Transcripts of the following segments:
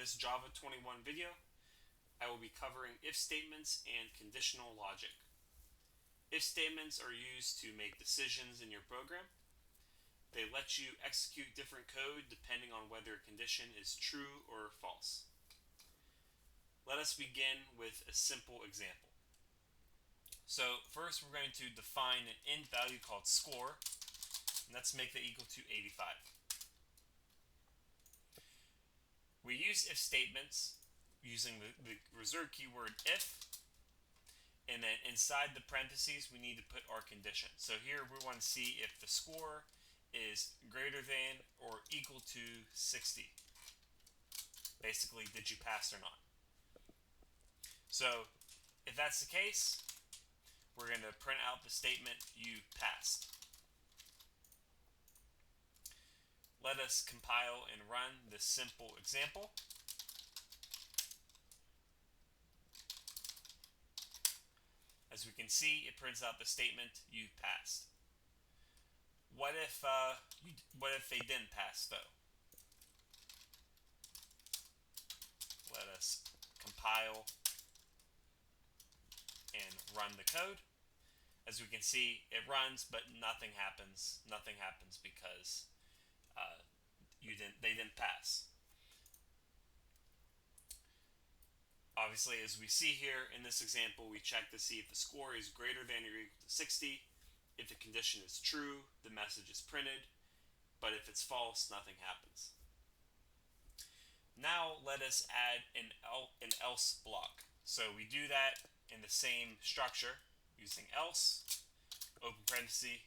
this Java 21 video, I will be covering if statements and conditional logic. If statements are used to make decisions in your program. They let you execute different code depending on whether a condition is true or false. Let us begin with a simple example. So first we're going to define an int value called score, and let's make that equal to 85. We use if statements using the reserved keyword if, and then inside the parentheses we need to put our condition. So here we want to see if the score is greater than or equal to 60. Basically, did you pass or not? So if that's the case, we're going to print out the statement you passed. Let us compile and run this simple example. As we can see, it prints out the statement you passed. What if they didn't pass though? Let us compile and run the code. As we can see, it runs, but nothing happens. Nothing happens because they didn't pass. Obviously, as we see here in this example, we check to see if the score is greater than or equal to 60. If the condition is true, the message is printed, but if it's false, nothing happens. Now let us add an else block. So we do that in the same structure using else, open parenthesis.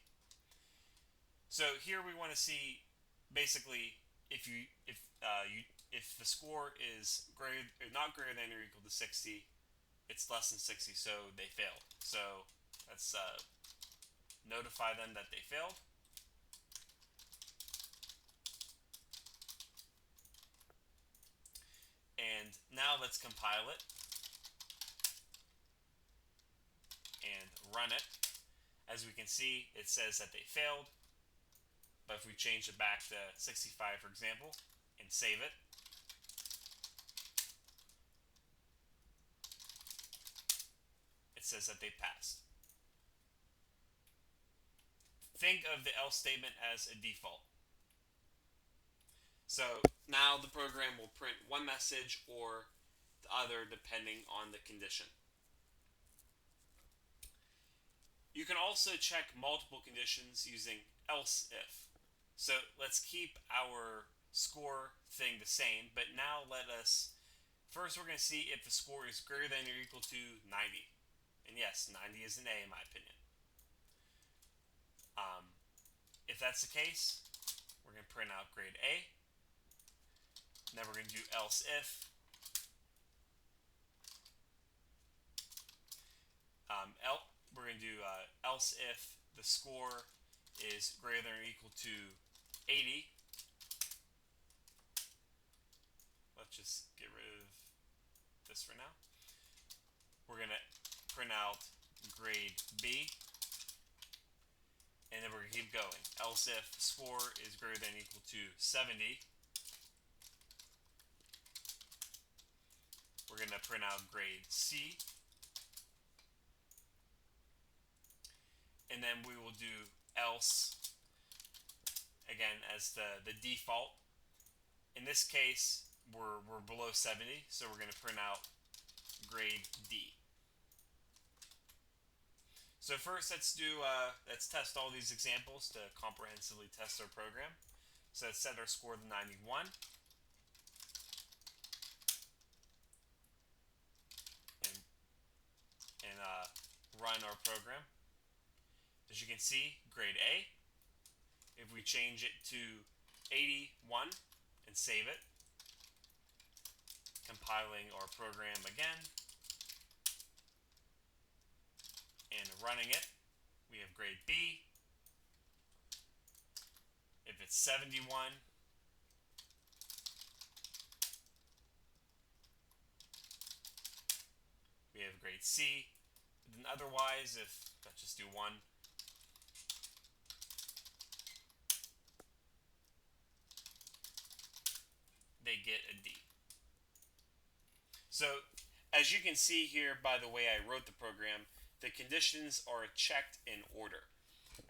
So here we want to see basically if the score is not greater than or equal to 60, it's less than 60, so they failed. So let's notify them that they failed. And now let's compile it and run it. As we can see, it says that they failed. But if we change it back to 65, for example, and save it, it says that they passed. Think of the else statement as a default. So now the program will print one message or the other depending on the condition. You can also check multiple conditions using else if. So let's keep our score thing the same, but now first we're going to see if the score is greater than or equal to 90. And yes, 90 is an A in my opinion. If that's the case, we're going to print out grade A. Then we're going to do else if. We're going to do else if the score is greater than or equal to 80. Let's just get rid of this for now. We're going to print out grade B. And then we're going to keep going. Else if the score is greater than or equal to 70. We're going to print out grade C. And then we will do else, again, as the default. In this case, we're below 70, so we're going to print out grade D. So first, let's test all these examples to comprehensively test our program. So let's set our score to 91. And run our program. As you can see, grade A. If we change it to 81 and save it, compiling our program again and running it, we have grade B. If it's 71, we have grade C. And otherwise, let's just do 1. They get a D. So, as you can see here by the way I wrote the program, the conditions are checked in order.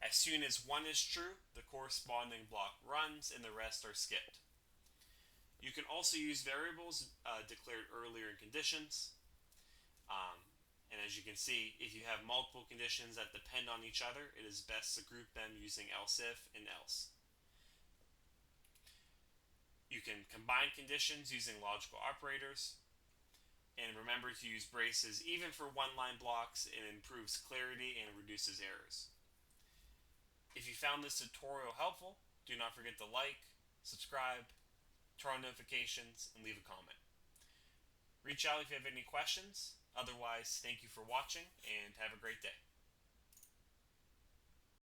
As soon as one is true, the corresponding block runs and the rest are skipped. You can also use variables declared earlier in conditions. And as you can see, if you have multiple conditions that depend on each other, it is best to group them using else if and else. You can combine conditions using logical operators. And remember to use braces even for one-line blocks. It improves clarity and reduces errors. If you found this tutorial helpful, do not forget to like, subscribe, turn on notifications, and leave a comment. Reach out if you have any questions. Otherwise, thank you for watching and have a great day.